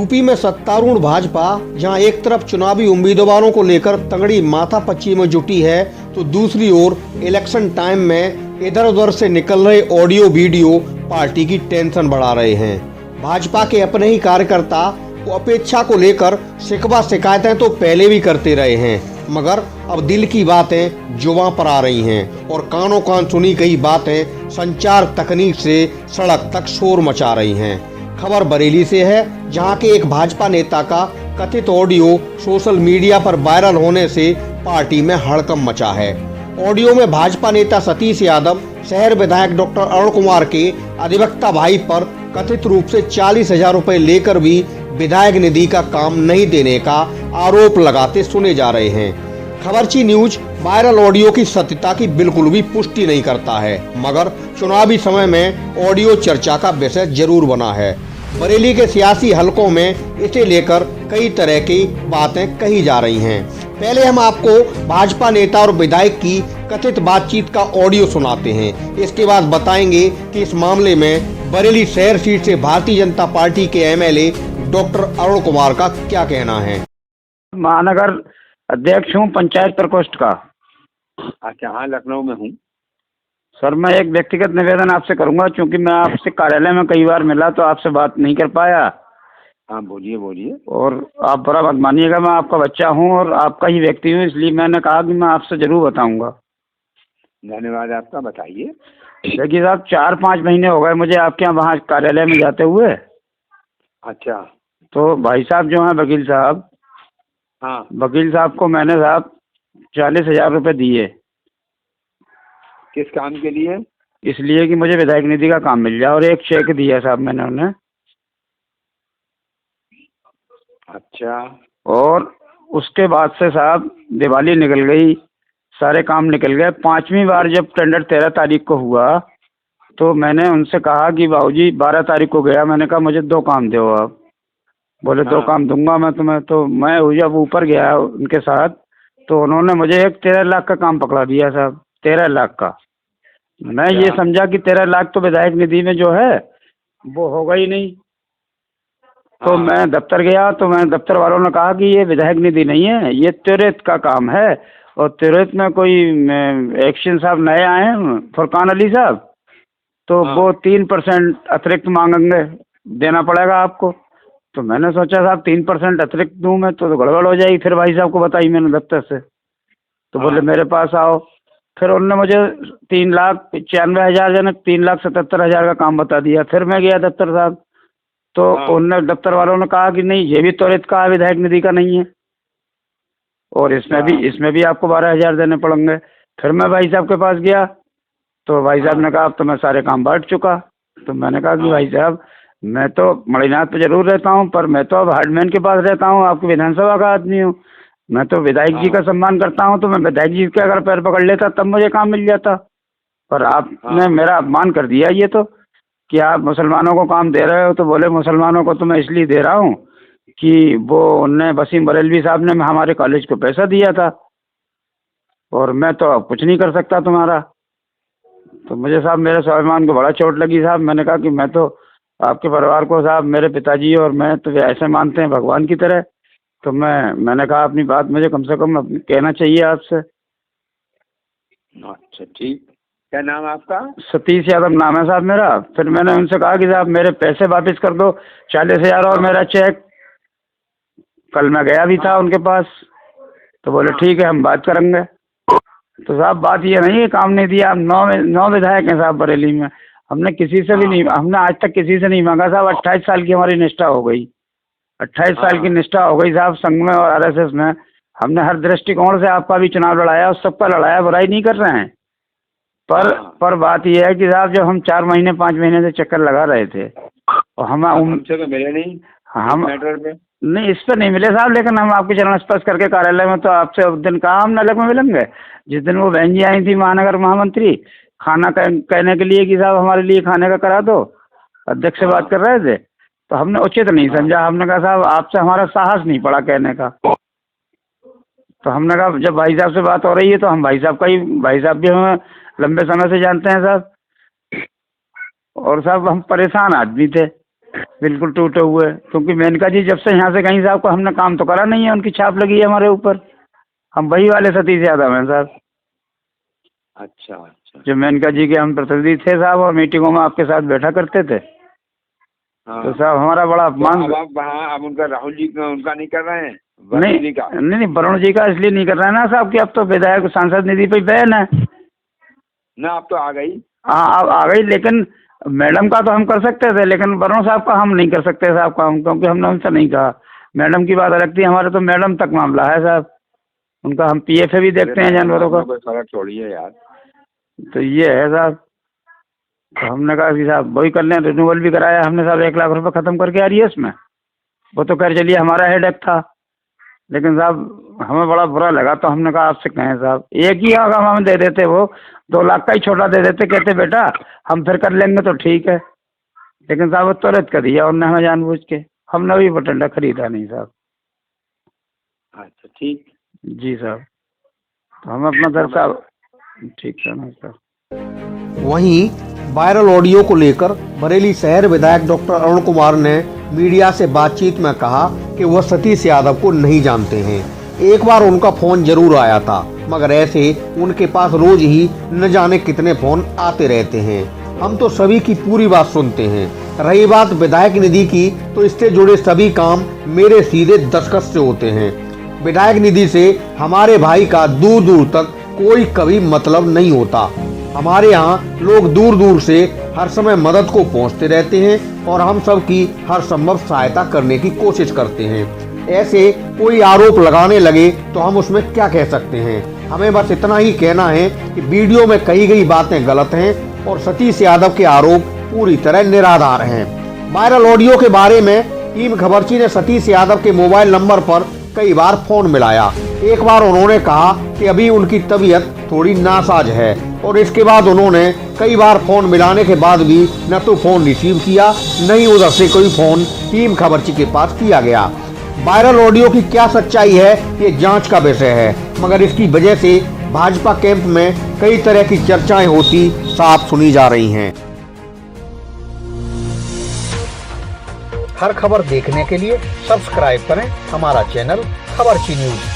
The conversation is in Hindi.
यूपी में सत्तारूढ़ भाजपा जहां एक तरफ चुनावी उम्मीदवारों को लेकर तगड़ी माथापच्ची में जुटी है, तो दूसरी ओर इलेक्शन टाइम में इधर उधर से निकल रहे ऑडियो वीडियो पार्टी की टेंशन बढ़ा रहे हैं। भाजपा के अपने ही कार्यकर्ता अपेक्षा को लेकर शिकवा शिकायतें तो पहले भी करते रहे हैं, मगर अब दिल की बातें जुबां पर आ रही हैं और कानों कान सुनी गई बातें संचार तकनीक से सड़क तक शोर मचा रही हैं। खबर बरेली से है, जहां के एक भाजपा नेता का कथित ऑडियो सोशल मीडिया पर वायरल होने से पार्टी में हड़कंप मचा है। ऑडियो में भाजपा नेता सतीश यादव शहर विधायक डॉक्टर अरुण कुमार के अधिवक्ता भाई पर कथित रूप से 40,000 रुपए लेकर भी विधायक निधि का काम नहीं देने का आरोप लगाते सुने जा रहे हैं। खबरची न्यूज वायरल ऑडियो की सत्यता की बिल्कुल भी पुष्टि नहीं करता है, मगर चुनावी समय में ऑडियो चर्चा का विषय जरूर बना है। बरेली के सियासी हलकों में इसे लेकर कई तरह की बातें कही जा रही हैं। पहले हम आपको भाजपा नेता और विधायक की कथित बातचीत का ऑडियो सुनाते हैं। इसके बाद बताएंगे कि इस मामले में बरेली शहर सीट से भारतीय जनता पार्टी के एमएलए डॉक्टर अरुण कुमार का क्या कहना है। महानगर अध्यक्ष हूँ पंचायत प्रकोष्ठ का। अच्छा, हाँ, लखनऊ में हूँ। सर, मैं एक व्यक्तिगत निवेदन आपसे करूंगा, क्योंकि मैं आपसे कार्यालय में कई बार मिला तो आपसे बात नहीं कर पाया। हाँ, बोलिए बोलिए। और आप बुरा मत मानिएगा, मैं आपका बच्चा हूँ और आपका ही व्यक्ति हूँ, इसलिए मैंने कहा कि मैं आपसे जरूर बताऊंगा। धन्यवाद आपका, बताइए। देखिए साहब, 4-5 महीने हो गए मुझे आपके यहाँ वहाँ कार्यालय में जाते हुए। अच्छा। तो भाई साहब जो हैं वकील साहब, हाँ। वकील साहब को मैंने साहब 40,000 रुपये दिए। किस काम के लिए? इसलिए कि मुझे विधायक निधि का काम मिल जाए, और एक चेक दिया साहब मैंने उन्हें। अच्छा। और उसके बाद से साहब दिवाली निकल गई, सारे काम निकल गए। 5वीं बार जब टेंडर 13 तारीख को हुआ तो मैंने उनसे कहा कि बाबूजी 12 तारीख को गया, मैंने कहा मुझे 2 काम दो आप। बोले 2 काम दूंगा मैं तुम्हें। तो मैं जब ऊपर गया उनके साथ तो उन्होंने मुझे एक 13 लाख का काम पकड़ा दिया साहब, 13 लाख का। मैं ये समझा कि 13 लाख तो विधायक निधि में जो है वो होगा ही नहीं। तो मैं दफ्तर गया तो मैं दफ्तर वालों ने कहा कि ये विधायक निधि नहीं है, ये त्वरित का काम है, और त्वरित में कोई एक्शन साहब नए आए हैं, फुरकान अली साहब, तो वो 3% अतिरिक्त मांगेंगे, देना पड़ेगा आपको। तो मैंने सोचा साहब 3% अतिरिक्त दूं मैं तो गड़बड़ हो जाएगी। फिर भाई साहब को बताई मैंने दफ्तर से, तो बोले मेरे पास आओ। फिर उन्होंने मुझे 3,95,000 यानी 3,77,000 का काम बता दिया। फिर मैं गया दफ्तर साहब, तो उनने दफ्तर वालों ने कहा कि नहीं, ये भी त्वरित का विधायक निधि का नहीं है, और इसमें भी आपको 12,000 देने पड़ेंगे। फिर मैं भाई साहब के पास गया तो भाई साहब ने कहा अब तो मैं सारे काम बांट चुका। तो मैंने कहा कि भाई साहब, मैं तो मणिनाथ पे जरूर रहता हूँ, पर मैं तो अब हार्डमैन के पास रहता हूँ, आपकी विधानसभा का आदमी हूँ। मैं तो विधायक जी का सम्मान करता हूँ, तो मैं विधायक जी के अगर पैर पकड़ लेता तब मुझे काम मिल जाता। पर आपने मेरा अपमान कर दिया ये तो, कि आप मुसलमानों को काम दे रहे हो। तो बोले मुसलमानों को तो मैं इसलिए दे रहा हूँ कि वो उनने वसीम बरेलवी साहब ने हमारे कॉलेज को पैसा दिया था, और मैं तो अब कुछ नहीं कर सकता तुम्हारा। तो मुझे साहब मेरे स्वाभिमान को बड़ा चोट लगी साहब। मैंने कहा कि मैं तो आपके परिवार को साहब, मेरे पिताजी और मैं तो ऐसे मानते हैं भगवान की तरह। तो मैंने कहा अपनी बात मुझे कम से कम कहना चाहिए आपसे। अच्छा, ठीक। क्या नाम आपका? सतीश यादव नाम है साहब मेरा। फिर मैंने उनसे कहा कि साहब मेरे पैसे वापस कर दो, 40,000 और मेरा चेक। कल मैं गया भी था उनके पास, तो बोले ठीक है हम बात करेंगे। तो साहब बात ये नहीं है काम नहीं दिया। हम 9 विधायक हैं साहब बरेली में, हमने किसी से भी नहीं, हमने आज तक किसी से नहीं मांगा साहब। 28 साल की हमारी निष्ठा हो गई, 28 साल की निष्ठा हो गई साहब संघ में और आरएसएस में। हमने हर दृष्टिकोण से आपका भी चुनाव लड़ाया, उस सबका लड़ाया, बुराई नहीं कर रहे हैं। पर बात यह है कि साहब जब हम 4 महीने 5 महीने से चक्कर लगा रहे थे और हमसे तो मिले नहीं, हम मैटर पे नहीं, इस पर नहीं मिले साहब, लेकिन हम आपके चरण स्पर्श करके कार्यालय में तो आपसे उस दिन कहा हम नलक में मिलेंगे, जिस दिन वो बहन जी आई थी महानगर महामंत्री खाना कहने के लिए कि साहब हमारे लिए खाने का करा दो। अध्यक्ष से बात कर रहे थे तो हमने उचित नहीं समझा। हमने कहा साहब आपसे हमारा साहस नहीं पड़ा कहने का। तो हमने कहा जब भाई साहब से बात हो रही है तो हम भाई साहब भी हमें लंबे समय से जानते हैं साहब, और साहब हम परेशान आदमी थे। बिल्कुल टूटे हुए, क्योंकि मेनका जी जब से यहाँ से कहीं साहब को हमने काम तो करा नहीं है, उनकी छाप लगी है हमारे ऊपर। हम वही वाले सतीश यादव हैं साहब, अच्छा अच्छा। जो मेनका जी के हम प्रतिनिधि थे साहब, और मीटिंगों में आपके साथ बैठा करते थे। हाँ। तो साहब हमारा बड़ा तो अपमान। अब आप वहाँ अब उनका राहुल जी का उनका नहीं कर रहे हैं, वरुण जी का? नहीं, वरुण जी का इसलिए नहीं कर रहे हैं ना साहब कि अब तो विधायक सांसद निधि पे बैन है ना, अब तो आ गई। हाँ, अब आ गई, लेकिन मैडम का तो हम कर सकते थे, लेकिन वरुण साहब का हम नहीं कर सकते साहब का, हम क्योंकि हमने उनसे नहीं कहा। मैडम की बात अलग थी, हमारे तो मैडम तक मामला है साहब, उनका हम पीएफए भी देखते हैं जानवरों का। कोई फर्क छोड़िए यार। तो ये है साहब, तो हमने कहा कि साहब वही कर लें, रिन्यूअल भी कराया हमने साहब, 1 लाख रुपए खत्म करके आ रही है इसमें। वो तो कर चलिए हमारा हेडेक था, लेकिन साहब हमें बड़ा बुरा लगा, तो हमने कहा आपसे कहें साहब, एक ही अगर हमें दे देते, वो 2 लाख का ही छोटा दे देते, कहते बेटा हम फिर कर लेंगे तो ठीक है, लेकिन साहब वो तुरंत कर दिया उन्होंने हमें जानबूझ के। हमने भी बटंडा खरीदा नहीं साहब। अच्छा ठीक। जी साहब, तो हम अपना दर साहब ठीक है नमस्कार। वहीं वायरल ऑडियो को लेकर बरेली शहर विधायक डॉक्टर अरुण कुमार ने मीडिया से बातचीत में कहा कि वह सतीश यादव को नहीं जानते हैं। एक बार उनका फोन जरूर आया था, मगर ऐसे उनके पास रोज ही न जाने कितने फोन आते रहते हैं। हम तो सभी की पूरी बात सुनते हैं। रही बात विधायक निधि की, तो इससे जुड़े सभी काम मेरे सीधे दस्तखत से होते हैं। विधायक निधि से हमारे भाई का दूर दूर तक कोई कभी मतलब नहीं होता। हमारे यहाँ लोग दूर दूर से हर समय मदद को पहुँचते रहते हैं और हम सब की हर संभव सहायता करने की कोशिश करते हैं। ऐसे कोई आरोप लगाने लगे तो हम उसमें क्या कह सकते हैं। हमें बस इतना ही कहना है कि वीडियो में कही गई बातें गलत हैं और सतीश यादव के आरोप पूरी तरह निराधार हैं। वायरल ऑडियो के बारे में टीम खबरची ने सतीश यादव के मोबाइल नंबर पर कई बार फोन मिलाया। एक बार उन्होंने कहा कि अभी उनकी तबीयत थोड़ी नासाज है, और इसके बाद उन्होंने कई बार फोन मिलाने के बाद भी न तो फोन रिसीव किया, न ही उधर से कोई फोन टीम खबरची के पास किया गया। वायरल ऑडियो की क्या सच्चाई है ये जांच का विषय है, मगर इसकी वजह से भाजपा कैंप में कई तरह की चर्चाएं होती साफ सुनी जा रही हैं। हर खबर देखने के लिए सब्सक्राइब करें हमारा चैनल खबरची न्यूज।